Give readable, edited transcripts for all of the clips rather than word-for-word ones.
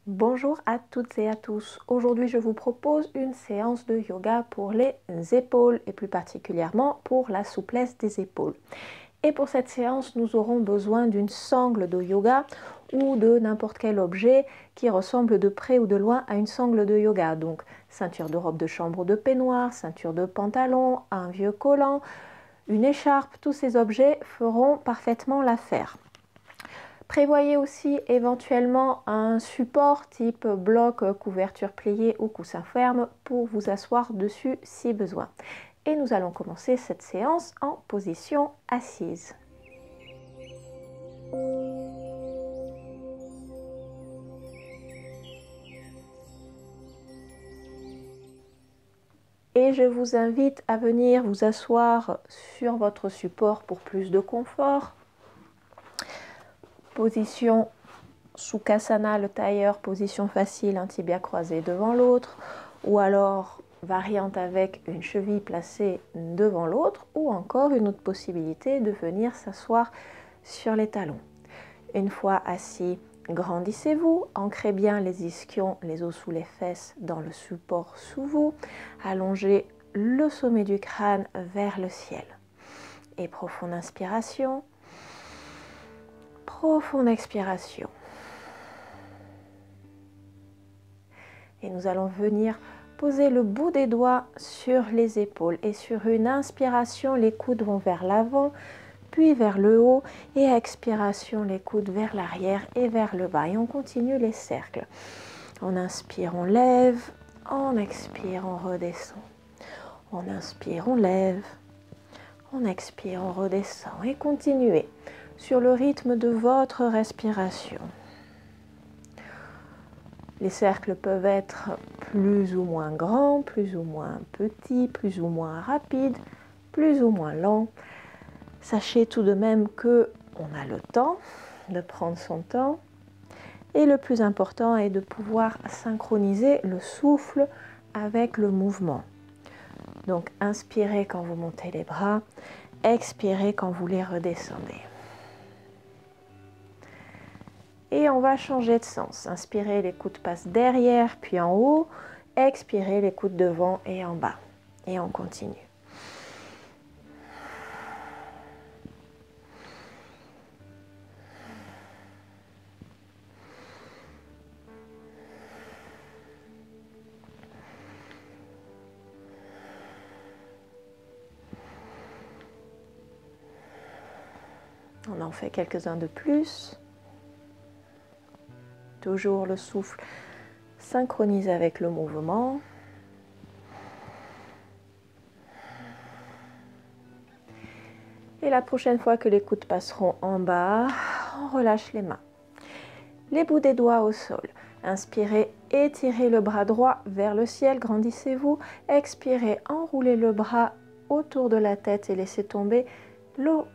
Bonjour à toutes et à tous. Aujourd'hui, je vous propose une séance de yoga pour les épaules et plus particulièrement pour la souplesse des épaules. Et pour cette séance, nous aurons besoin d'une sangle de yoga ou de n'importe quel objet qui ressemble de près ou de loin à une sangle de yoga. Donc, ceinture de robe de chambre ou de peignoir, ceinture de pantalon, un vieux collant, une écharpe, tous ces objets feront parfaitement l'affaire. Prévoyez aussi éventuellement un support type bloc, couverture pliée ou coussin ferme pour vous asseoir dessus si besoin. Et nous allons commencer cette séance en position assise. Et je vous invite à venir vous asseoir sur votre support pour plus de confort. Position Sukhasana, le tailleur, position facile, un tibia croisé devant l'autre, ou alors variante avec une cheville placée devant l'autre, ou encore une autre possibilité de venir s'asseoir sur les talons. Une fois assis, grandissez-vous, ancrez bien les ischions, les os sous les fesses dans le support sous vous, allongez le sommet du crâne vers le ciel. Et profonde inspiration, profonde expiration. Et nous allons venir poser le bout des doigts sur les épaules. Et sur une inspiration, les coudes vont vers l'avant, puis vers le haut. Et à expiration, les coudes vers l'arrière et vers le bas. Et on continue les cercles. On inspire, on lève. On expire, on redescend. On inspire, on lève. On expire, on redescend. Et continuez sur le rythme de votre respiration. Les cercles peuvent être plus ou moins grands, plus ou moins petits, plus ou moins rapides, plus ou moins lents. Sachez tout de même que on a le temps de prendre son temps et le plus important est de pouvoir synchroniser le souffle avec le mouvement. Donc inspirez quand vous montez les bras, expirez quand vous les redescendez. Et on va changer de sens. Inspirez, les coudes passent derrière puis en haut. Expirez, les coudes devant et en bas. Et on continue. On en fait quelques-uns de plus. Toujours le souffle synchronisé avec le mouvement. Et la prochaine fois que les coudes passeront en bas, on relâche les mains. Les bouts des doigts au sol. Inspirez, étirez le bras droit vers le ciel, grandissez-vous. Expirez, enroulez le bras autour de la tête et laissez tomber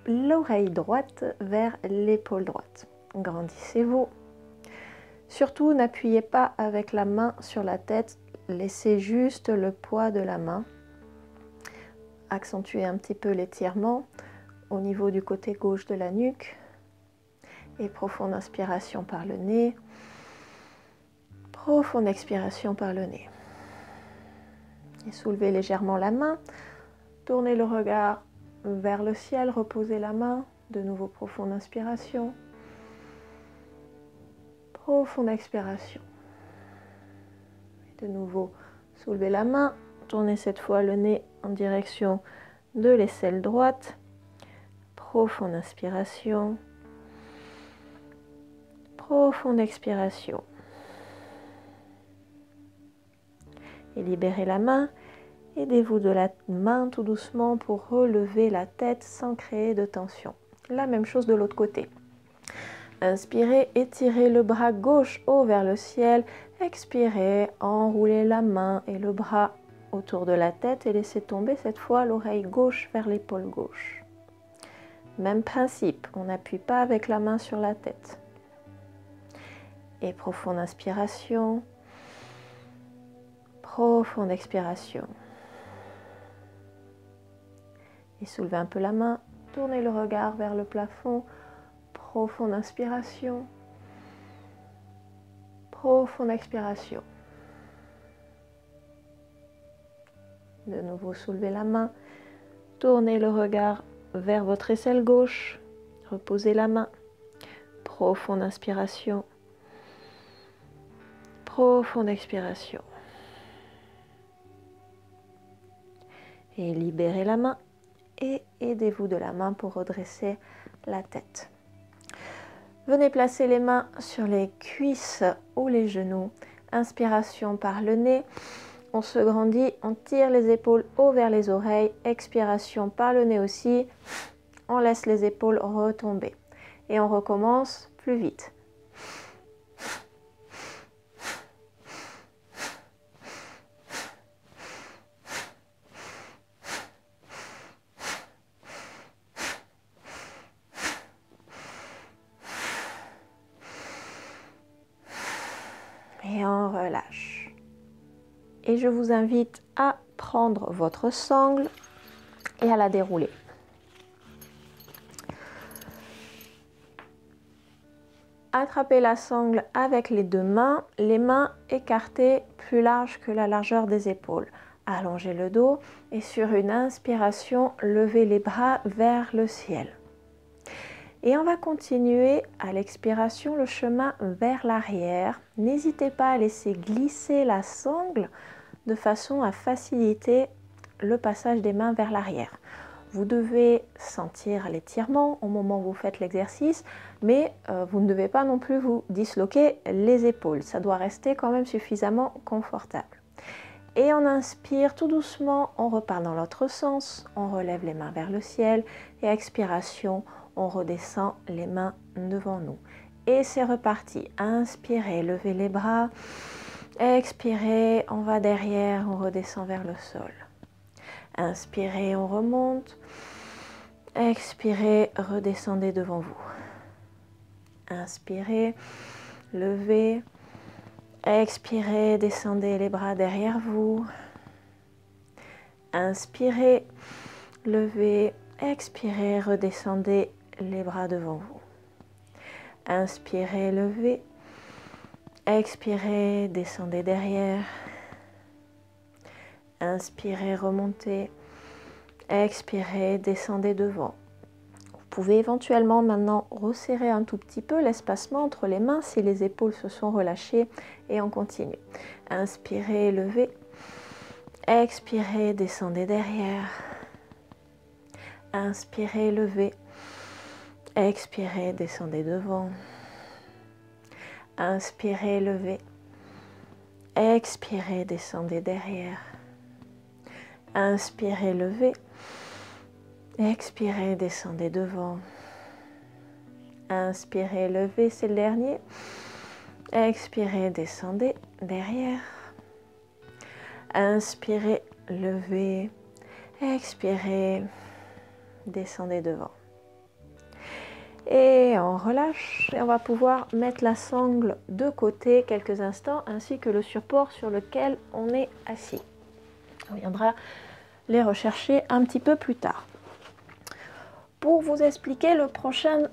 l'oreille droite vers l'épaule droite. Grandissez-vous. Surtout, n'appuyez pas avec la main sur la tête, laissez juste le poids de la main. Accentuez un petit peu l'étirement au niveau du côté gauche de la nuque. Et profonde inspiration par le nez. Profonde expiration par le nez. Et soulevez légèrement la main. Tournez le regard vers le ciel, reposez la main. De nouveau profonde inspiration. Profonde expiration. Et de nouveau, soulevez la main. Tournez cette fois le nez en direction de l'aisselle droite. Profonde inspiration. Profonde expiration. Et libérez la main. Aidez-vous de la main tout doucement pour relever la tête sans créer de tension. La même chose de l'autre côté. Inspirez, étirez le bras gauche haut vers le ciel. Expirez, enroulez la main et le bras autour de la tête et laissez tomber cette fois l'oreille gauche vers l'épaule gauche. Même principe, on n'appuie pas avec la main sur la tête. Et profonde inspiration, profonde expiration. Et soulevez un peu la main, tournez le regard vers le plafond, profonde inspiration, Profonde expiration. De nouveau, soulevez la main. Tournez le regard vers votre aisselle gauche. Reposez la main. Profonde inspiration. Profonde expiration. Et libérez la main. Et aidez-vous de la main pour redresser la tête. Venez placer les mains sur les cuisses ou les genoux. Inspiration par le nez. On se grandit, on tire les épaules haut vers les oreilles. Expiration par le nez aussi. On laisse les épaules retomber. Et on recommence plus vite. Et on relâche. Et je vous invite à prendre votre sangle et à la dérouler. Attrapez la sangle avec les deux mains, les mains écartées plus larges que la largeur des épaules. Allongez le dos et sur une inspiration, levez les bras vers le ciel. Et on va continuer à l'expiration le chemin vers l'arrière. N'hésitez pas à laisser glisser la sangle de façon à faciliter le passage des mains vers l'arrière. Vous devez sentir l'étirement au moment où vous faites l'exercice, mais vous ne devez pas non plus vous disloquer les épaules. Ça doit rester quand même suffisamment confortable. Et on inspire tout doucement, on repart dans l'autre sens, on relève les mains vers le ciel et expiration, on redescend les mains devant nous. Et c'est reparti. Inspirez, levez les bras. Expirez, on va derrière, on redescend vers le sol. Inspirez, on remonte. Expirez, redescendez devant vous. Inspirez, levez. Expirez, descendez les bras derrière vous. Inspirez, levez. Expirez, redescendez les bras devant vous. Inspirez, levez. Expirez, descendez derrière. Inspirez, remontez. Expirez, descendez devant. Vous pouvez éventuellement maintenant resserrer un tout petit peu l'espacement entre les mains si les épaules se sont relâchées et on continue. Inspirez, levez. Expirez, descendez derrière. Inspirez, levez. Expirez, descendez devant. Inspirez, levez. Expirez, descendez derrière. Inspirez, levez. Expirez, descendez devant. Inspirez, levez, c'est le dernier. Expirez, descendez derrière. Inspirez, levez. Expirez, descendez devant. Et on relâche et on va pouvoir mettre la sangle de côté quelques instants ainsi que le support sur lequel on est assis. On viendra les rechercher un petit peu plus tard. Pour vous expliquer le prochain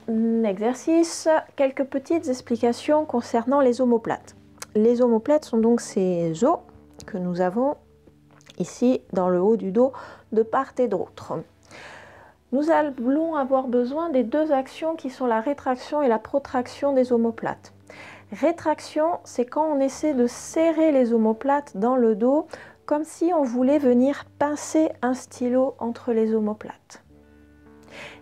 exercice, quelques petites explications concernant les omoplates. Les omoplates sont donc ces os que nous avons ici dans le haut du dos de part et d'autre. Nous allons avoir besoin des deux actions qui sont la rétraction et la protraction des omoplates. Rétraction, c'est quand on essaie de serrer les omoplates dans le dos comme si on voulait venir pincer un stylo entre les omoplates.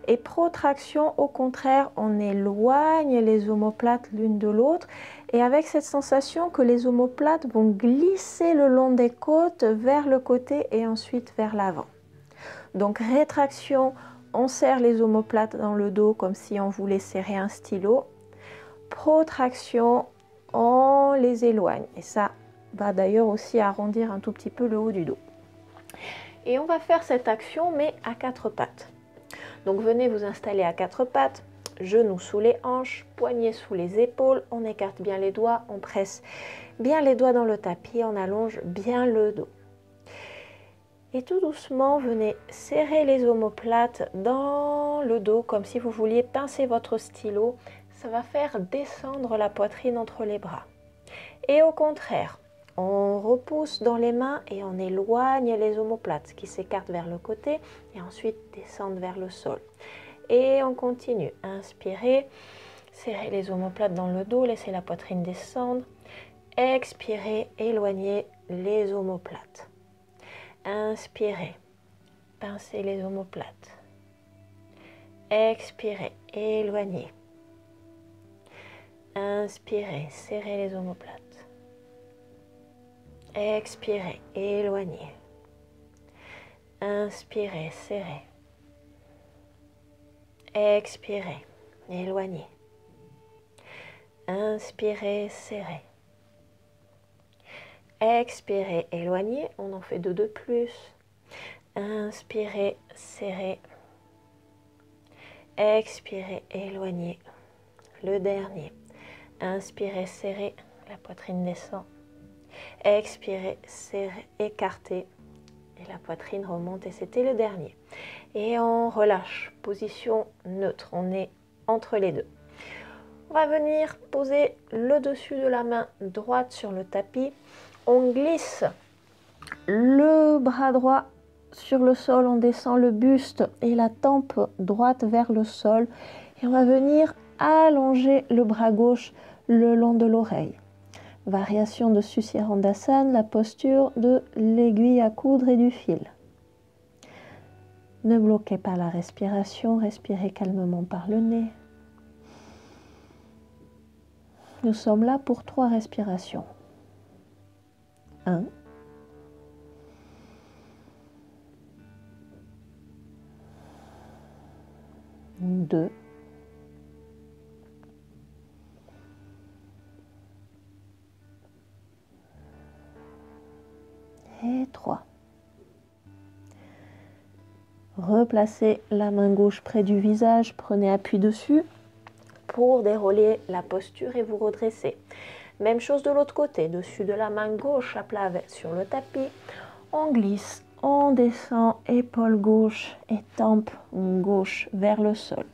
Et protraction, au contraire, on éloigne les omoplates l'une de l'autre et avec cette sensation que les omoplates vont glisser le long des côtes vers le côté et ensuite vers l'avant. Donc rétraction, on serre les omoplates dans le dos comme si on voulait serrer un stylo. Protraction, on les éloigne. Et ça va d'ailleurs aussi arrondir un tout petit peu le haut du dos. Et on va faire cette action mais à quatre pattes. Donc venez vous installer à quatre pattes, genoux sous les hanches, poignets sous les épaules, on écarte bien les doigts, on presse bien les doigts dans le tapis, on allonge bien le dos. Et tout doucement, venez serrer les omoplates dans le dos comme si vous vouliez pincer votre stylo. Ça va faire descendre la poitrine entre les bras. Et au contraire, on repousse dans les mains et on éloigne les omoplates qui s'écartent vers le côté et ensuite descendent vers le sol. Et on continue. Inspirez, serrez les omoplates dans le dos, laissez la poitrine descendre. Expirez, éloignez les omoplates. Inspirez, pincez les omoplates. Expirez, éloignez. Inspirez, serrez les omoplates. Expirez, éloignez. Inspirez, serrez. Expirez, éloignez. Inspirez, serrez. Expirez, éloignez. On en fait deux de plus. Inspirez, serrez. Expirez, éloignez. Le dernier. Inspirez, serrez. La poitrine descend. Expirez, serrez, écartez. Et la poitrine remonte et c'était le dernier. Et on relâche. Position neutre. On est entre les deux. On va venir poser le dessus de la main droite sur le tapis. On glisse le bras droit sur le sol, on descend le buste et la tempe droite vers le sol. Et on va venir allonger le bras gauche le long de l'oreille. Variation de Sushirandasana, la posture de l'aiguille à coudre et du fil. Ne bloquez pas la respiration, respirez calmement par le nez. Nous sommes là pour 3 respirations. 1. 2. 3. Replacez la main gauche près du visage, prenez appui dessus pour dérouler la posture et vous redresser. Même chose de l'autre côté, dessus de la main gauche à plat sur le tapis, on glisse, on descend, épaule gauche et tempe gauche vers le sol.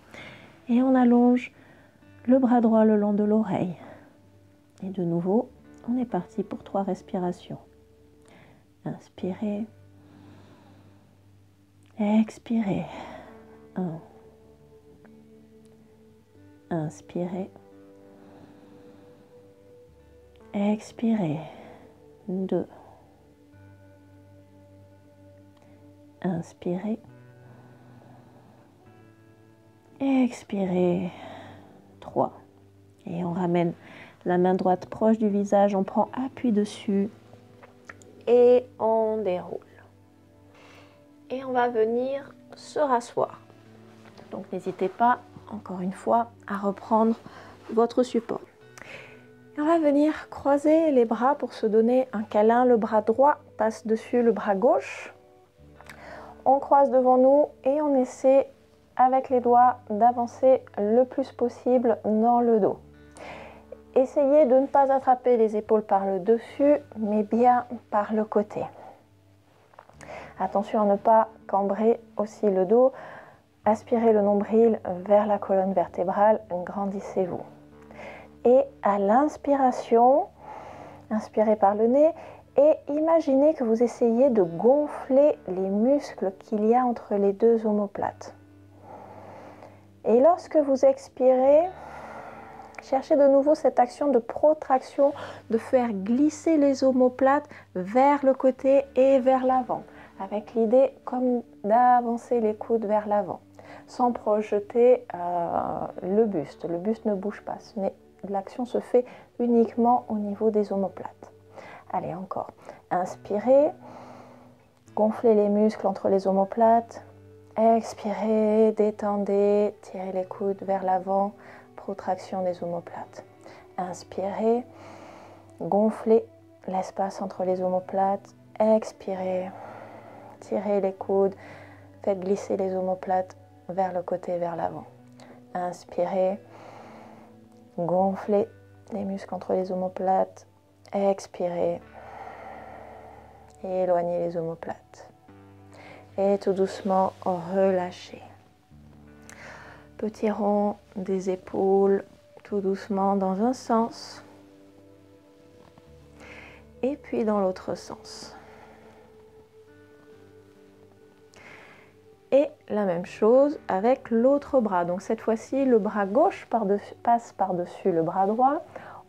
Et on allonge le bras droit le long de l'oreille. Et de nouveau, on est parti pour 3 respirations. Inspirez. Expirez. 1. Inspirez. Expirez. 2. Inspirez. Expirez. 3. Et on ramène la main droite proche du visage, on prend appui dessus et on déroule. Et on va venir se rasseoir. Donc n'hésitez pas, encore une fois, à reprendre votre support. Et on va venir croiser les bras pour se donner un câlin. Le bras droit passe dessus le bras gauche. On croise devant nous et on essaie avec les doigts d'avancer le plus possible dans le dos. Essayez de ne pas attraper les épaules par le dessus, mais bien par le côté. Attention à ne pas cambrer aussi le dos. Aspirez le nombril vers la colonne vertébrale, grandissez-vous. Et à l'inspiration, inspirez par le nez et imaginez que vous essayez de gonfler les muscles qu'il y a entre les deux omoplates. Et lorsque vous expirez, cherchez de nouveau cette action de protraction, de faire glisser les omoplates vers le côté et vers l'avant, avec l'idée comme d'avancer les coudes vers l'avant, sans projeter le buste. Le buste ne bouge pas, l'action se fait uniquement au niveau des omoplates. Allez, encore. Inspirez, gonflez les muscles entre les omoplates. Expirez, détendez, tirez les coudes vers l'avant, protraction des omoplates. Inspirez, gonflez l'espace entre les omoplates. Expirez, tirez les coudes, faites glisser les omoplates vers le côté, vers l'avant. Inspirez, gonflez les muscles entre les omoplates. Expirez et éloignez les omoplates. Et tout doucement, relâchez. Petit rond des épaules, tout doucement dans un sens. Et puis dans l'autre sens. Et la même chose avec l'autre bras. Donc cette fois-ci, le bras gauche passe par-dessus le bras droit.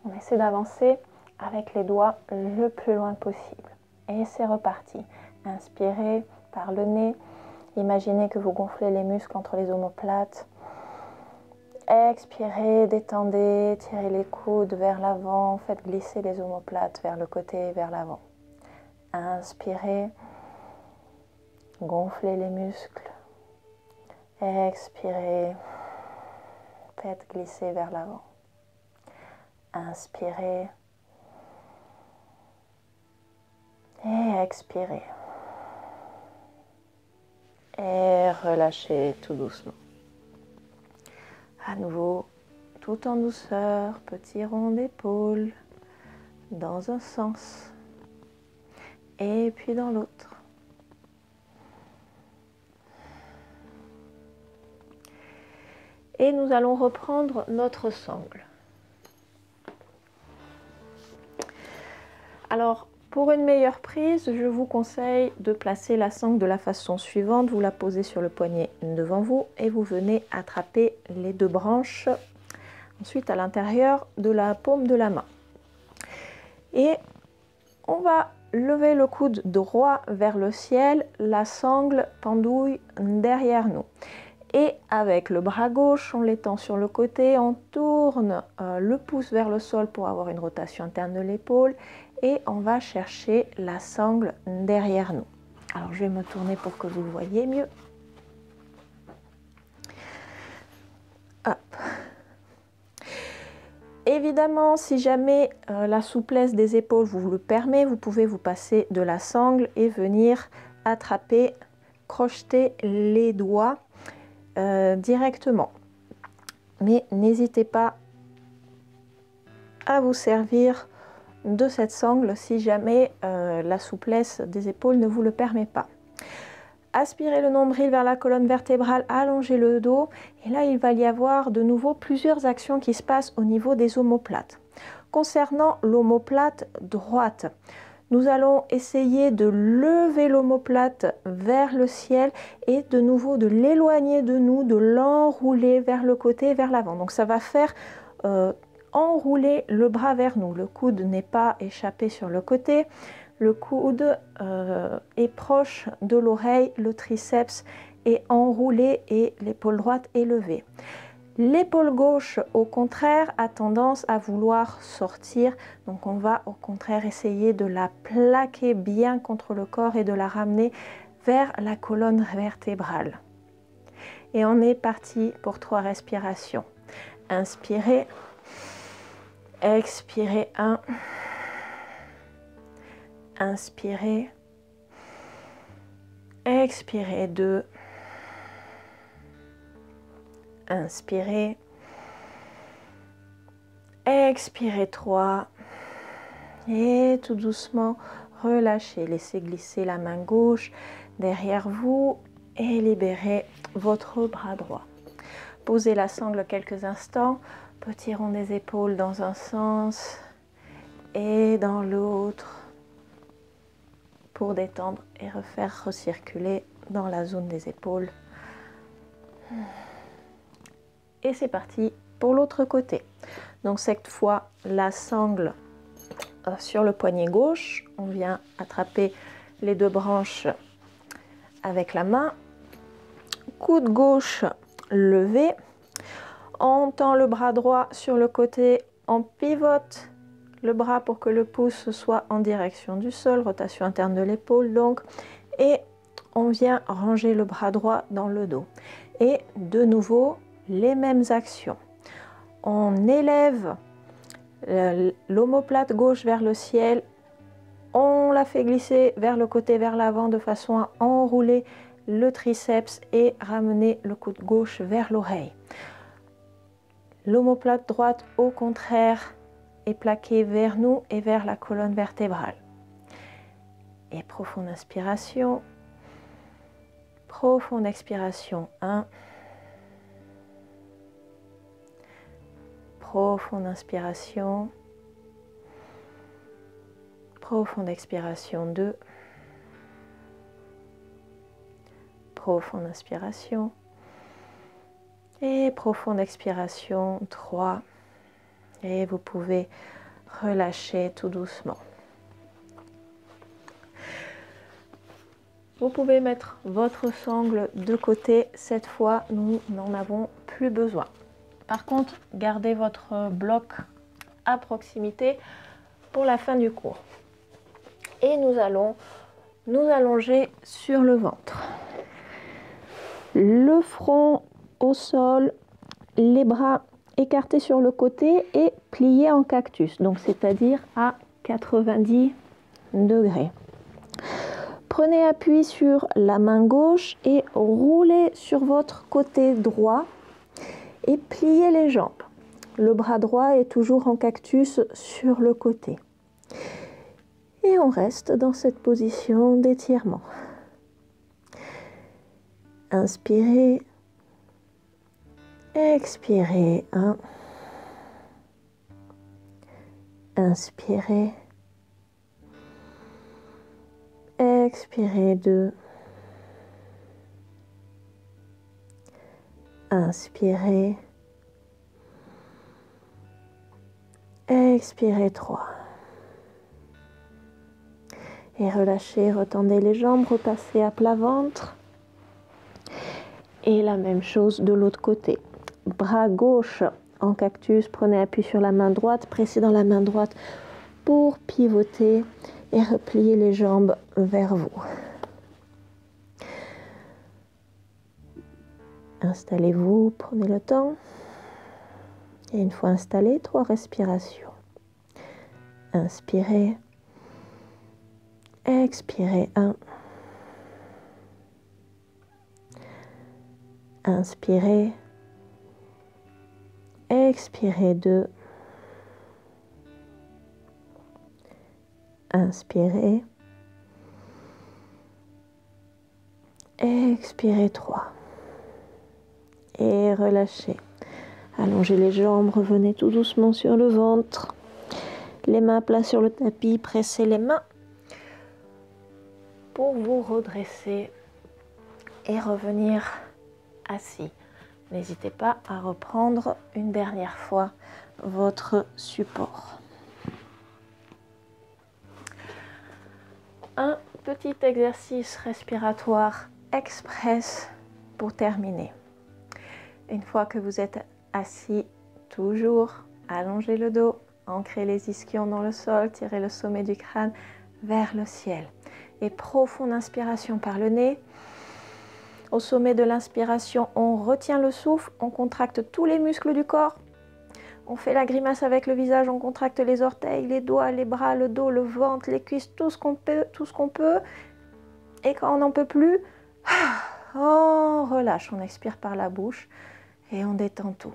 On essaie d'avancer avec les doigts le plus loin possible. Et c'est reparti. Inspirez par le nez. Imaginez que vous gonflez les muscles entre les omoplates. Expirez, détendez, tirez les coudes vers l'avant. Faites glisser les omoplates vers le côté et vers l'avant. Inspirez. Gonflez les muscles. Expirez. Faites glisser vers l'avant. Inspirez. Et expirez. Et relâchez tout doucement. À nouveau, tout en douceur, petit rond d'épaule dans un sens et puis dans l'autre. Et nous allons reprendre notre sangle. Alors, pour une meilleure prise, je vous conseille de placer la sangle de la façon suivante. Vous la posez sur le poignet devant vous et vous venez attraper les deux branches ensuite à l'intérieur de la paume de la main. Et on va lever le coude droit vers le ciel, la sangle pendouille derrière nous. Et avec le bras gauche, on l'étend sur le côté, on tourne le pouce vers le sol pour avoir une rotation interne de l'épaule et on va chercher la sangle derrière nous. Alors je vais me tourner pour que vous le voyez mieux. Hop. Évidemment, si jamais la souplesse des épaules vous le permet, vous pouvez vous passer de la sangle et venir attraper, crocheter les doigts directement. Mais n'hésitez pas à vous servir de cette sangle si jamais la souplesse des épaules ne vous le permet pas. Aspirez le nombril vers la colonne vertébrale, allongez le dos et là il va y avoir de nouveau plusieurs actions qui se passent au niveau des omoplates. Concernant l'omoplate droite, nous allons essayer de lever l'omoplate vers le ciel et de nouveau de l'éloigner de nous, de l'enrouler vers le côté, vers l'avant. Donc ça va faire enrouler le bras vers nous. Le coude n'est pas échappé sur le côté. Le coude est proche de l'oreille, le triceps est enroulé et l'épaule droite est levée. L'épaule gauche, au contraire, a tendance à vouloir sortir. Donc on va au contraire essayer de la plaquer bien contre le corps et de la ramener vers la colonne vertébrale. Et on est parti pour 3 respirations. Inspirez. Expirez 1. Inspirez. Expirez 2. Inspirez. Expirez 3. Et tout doucement, relâchez. Laissez glisser la main gauche derrière vous et libérez votre bras droit. Posez la sangle quelques instants. Petit rond des épaules dans un sens et dans l'autre pour détendre et refaire recirculer dans la zone des épaules. Et c'est parti pour l'autre côté. Donc cette fois, la sangle sur le poignet gauche. On vient attraper les deux branches avec la main. Coude gauche levé. On tend le bras droit sur le côté, on pivote le bras pour que le pouce soit en direction du sol, rotation interne de l'épaule donc, et on vient ranger le bras droit dans le dos. Et de nouveau, les mêmes actions. On élève l'omoplate gauche vers le ciel, on la fait glisser vers le côté, vers l'avant de façon à enrouler le triceps et ramener le coude gauche vers l'oreille. L'omoplate droite, au contraire, est plaquée vers nous et vers la colonne vertébrale. Et profonde inspiration. Profonde expiration. 1. Profonde inspiration. Profonde expiration 2. Profonde inspiration. Et profonde expiration 3. Et vous pouvez relâcher tout doucement. Vous pouvez mettre votre sangle de côté. Cette fois, nous n'en avons plus besoin. Par contre, gardez votre bloc à proximité pour la fin du cours. Et nous allons nous allonger sur le ventre. Le front au sol, les bras écartés sur le côté et pliés en cactus, donc c'est-à-dire à 90 degrés. Prenez appui sur la main gauche et roulez sur votre côté droit et pliez les jambes. Le bras droit est toujours en cactus sur le côté. Et on reste dans cette position d'étirement. Inspirez, expirez 1. Inspirez. Expirez 2. Inspirez. Expirez 3. Et relâchez, retendez les jambes, repassez à plat ventre. Et la même chose de l'autre côté. Bras gauche en cactus, prenez appui sur la main droite, pressez dans la main droite pour pivoter et replier les jambes vers vous. Installez-vous, prenez le temps. Et une fois installé, 3 respirations. Inspirez. Expirez 1. Inspirez. Expirez 2. Inspirez. Expirez 3. Et relâchez. Allongez les jambes, revenez tout doucement sur le ventre. Les mains plats sur le tapis, pressez les mains pour vous redresser et revenir assis. N'hésitez pas à reprendre une dernière fois votre support. Un petit exercice respiratoire express pour terminer. Une fois que vous êtes assis, toujours allongez le dos, ancrez les ischions dans le sol, tirez le sommet du crâne vers le ciel. Et profonde inspiration par le nez. Au sommet de l'inspiration, on retient le souffle, on contracte tous les muscles du corps. On fait la grimace avec le visage, on contracte les orteils, les doigts, les bras, le dos, le ventre, les cuisses, tout ce qu'on peut. Et quand on n'en peut plus, on relâche, on expire par la bouche et on détend tout.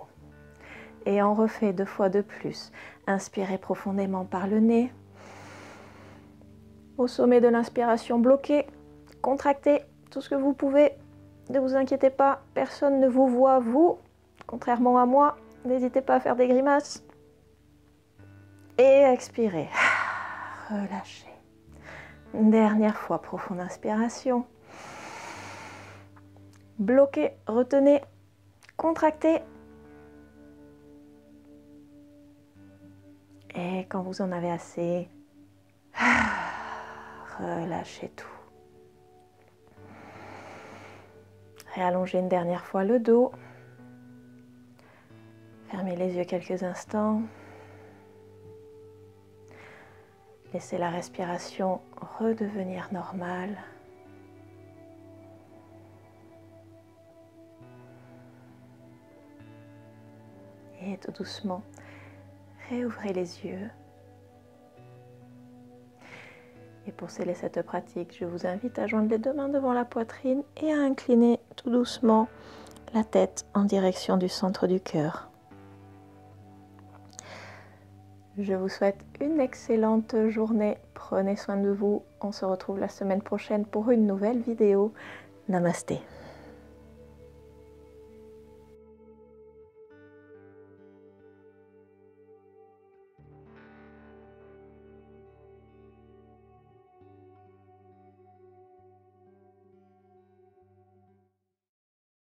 Et on refait 2 fois de plus. Inspirez profondément par le nez. Au sommet de l'inspiration, bloquez, contractez tout ce que vous pouvez. Ne vous inquiétez pas, personne ne vous voit, vous, contrairement à moi. N'hésitez pas à faire des grimaces. Et expirez. Relâchez. Une dernière fois, profonde inspiration. Bloquez, retenez, contractez. Et quand vous en avez assez, relâchez tout. Réallongez une dernière fois le dos. Fermez les yeux quelques instants. Laissez la respiration redevenir normale. Et tout doucement, réouvrez les yeux. Et pour sceller cette pratique, je vous invite à joindre les 2 mains devant la poitrine et à incliner tout doucement la tête en direction du centre du cœur. Je vous souhaite une excellente journée. Prenez soin de vous. On se retrouve la semaine prochaine pour une nouvelle vidéo. Namasté.